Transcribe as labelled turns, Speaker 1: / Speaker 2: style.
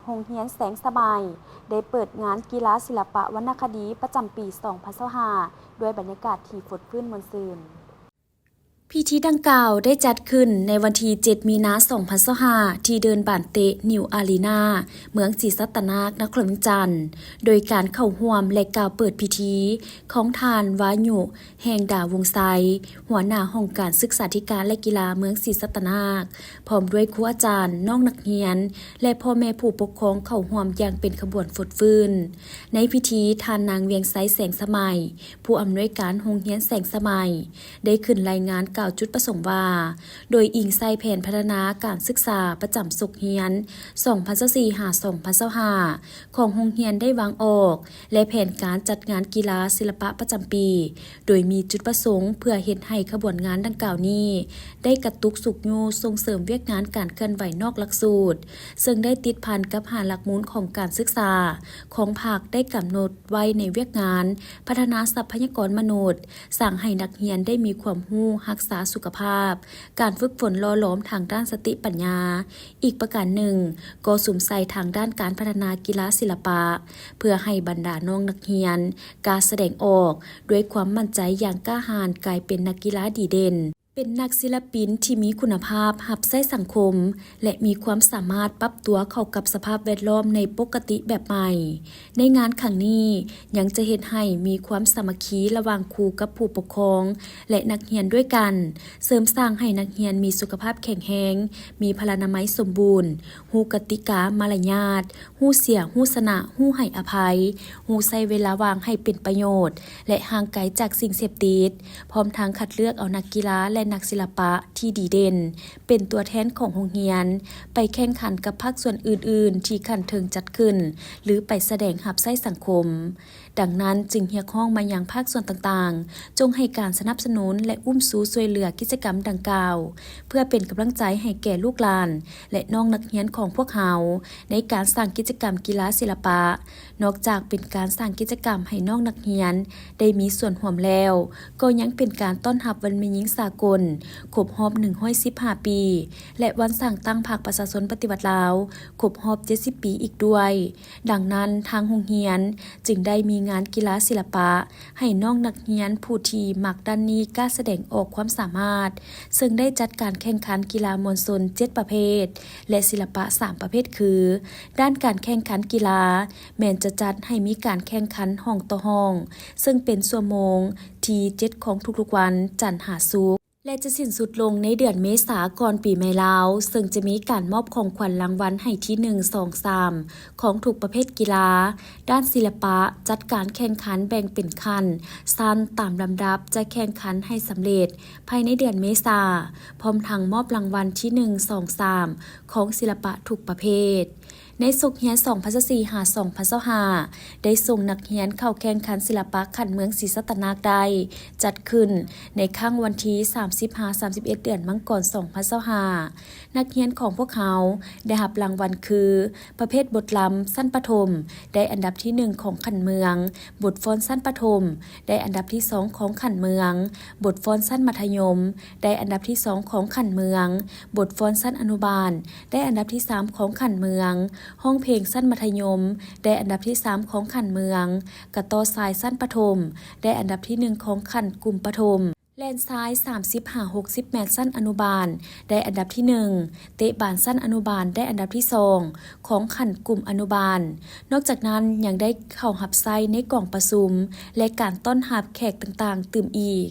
Speaker 1: โรงเรียนแสงสบายได้เปิดงานกีฬาศิลปะวรรณคดีประจำปี 2025 ด้วยบรรยากาศที่ฝดฟื้นมวลซืนพิธีดังกล่าวได้จัดขึ้นในวันที่ 7 มีนาคม 2025 ที่เดินบานเตะนิวอารีนาเมืองศรีสัตนานครเวียงจันทน์โดยการเข้าร่วมและกล่าวเปิดพิธีของทานวายุแห่งดาววงไซหัวหน้าห้องการศึกษาธิการและกีฬาเมืองศรีสัตนานพร้อมด้วยครูอาจารย์น้องนักเรียนและพ่อแม่ผู้ปกครองเข้าร่วมอย่างเป็นขบวนฝดฟื้นในพิธีทานนางเวียงไซแสงสมัยผู้อำนวยการโรงเรียนแสงสมัยได้ขึ้นรายงานกล่าวจุดประสงค์ว่าโดยอิงใส่แผนพัฒนาการศึกษาประจำศุกร์เรียน 2024-2025 ของโรงเรียนได้วางออกและแผนการจัดงานกีฬาศิลปะประจำปีโดยมีจุดประสงค์เพื่อเฮ็ดให้ขบวนงานดังกล่าวนี้ได้กระตุกสุกยูส่งเสริมเวียกงานการเคลื่อนไหวนอกหลักสูตรซึ่งได้ติดพันกับหลักมูลของการศึกษาของภาคได้กำหนดไว้ในเวียกงานพัฒนาทรัพยากรมนุษย์สร้างให้นักเรียนได้มีความรู้รักษาสุขภาพการฝึกฝนหล่อหลอมทางด้านสติปัญญาอีกประการหนึ่งก็สุมใส่ทางด้านการพัฒนากีฬาศิลปะเพื่อให้บรรดาน้องนักเรียนกล้าแสดงออกด้วยความมั่นใจอย่างกล้าหาญกลายเป็นนักกีฬาดีเด่นเป็นนักศิลปินที่มีคุณภาพรับใช้สังคมและมีความสามารถปรับตัวเข้ากับสภาพแวดล้อมในปกติแบบใหม่ในงานครั้งนี้ยังจะเฮ็ดให้มีความสามัคคีระหว่างครูกับผู้ปกครองและนักเรียนด้วยกันเสริมสร้างให้นักเรียนมีสุขภาพแข็งแรงมีพลานามัยสมบูรณ์ฮู้กติกามารยาทฮู้เสียฮู้สนะฮู้ให้อภัยฮู้ใช้เวลาว่างให้เป็นประโยชน์และห่างไกลจากสิ่งเสพติดพร้อมทั้งคัดเลือกเอานักกีฬาและนักศิลปะที่ดีเด่นเป็นตัวแทนของโรงเรียนไปแข่งขันกับภาคส่วนอื่นๆที่คันเทิงจัดขึ้นหรือไปแสดงรับใช้สังคมดังนั้นจึงเรียกร้องมายังภาคส่วนต่างๆจงให้การสนับสนุนและอุ้มสู้ช่วยเหลือกิจกรรมดังกล่าวเพื่อเป็นกำลังใจให้แก่ลูกหลานและน้องนักเรียนของพวกเขาในการสร้างกิจกรรมกีฬาศิลปะนอกจากเป็นการสร้างกิจกรรมให้น้องนักเรียนได้มีส่วนร่วมแล้วก็ยังเป็นการต้อนรับวันแม่หญิงสากลครบรอบ115 ปีและวันสร้างตั้งพรรคประชาชนปฏิวัติลาวครบรอบ70 ปีอีกด้วยดังนั้นทางโรงเรียนจึงได้มีงานกีฬาศิลปะให้น้องนักเรียนผู้ที่มักด้านนี้กล้าแสดงออกความสามารถซึ่งได้จัดการแข่งขันกีฬามวลชน7 ประเภทและศิลปะ3 ประเภทคือด้านการแข่งขันกีฬาแม้นจะจัดให้มีการแข่งขันห้องต่อห้องซึ่งเป็นชั่วโมงที่7ของทุกๆวันจันทร์หาศุกร์และจะสิ้นสุดลงในเดือนเมษายนปีใหม่ลาวซึ่งจะมีการมอบของขวัญรางวัลให้ที่ 1 2 3 ของทุกประเภทกีฬาด้านศิลปะจัดการแข่งขันแบ่งเป็นขั้นสั้นตามลำดับจะแข่งขันให้สำเร็จภายในเดือนเมษายนพร้อมทั้งมอบรางวัลที่ 1 2 3 ของศิลปะทุกประเภทในศุกร์เรียน 2024-2025 ได้ส่งนักเรียนเข้าแข่งขันศิลปะขันเมืองศรีสัตนากได้จัดขึ้นในค่ำวันที่ 30-31 เดือนมังกร 2025 นักเรียนของพวกเขาได้รับรางวัลคือประเภทบทลำสั้นประถมได้อันดับที่ 1 ของขันเมืองบทฟ้อนสั้นประถมได้อันดับที่ 2 ของขันเมืองบทฟ้อนสั้นมัธยมได้อันดับที่ 2 ของขันเมืองบทฟ้อนสั้นอนุบาลได้อันดับที่ 3 ของขันเมืองห้องเพลงสั้นมัธยมได้อันดับที่ 3 ของขันเมืองกระโตทรายสั้นประถมได้อันดับที่ 1 ของขันกลุ่มประถมแลนซ้าย30-60 เมตรสั้นอนุบาลได้อันดับที่ 1เตะบานสั้นอนุบาลได้อันดับที่ 2 ของขันกลุ่มอนุบาลนอกจากนั้นยังได้เข้าหับไส้ในกล่องประชุมและการต้อนรับแขกต่างๆตื่มอีก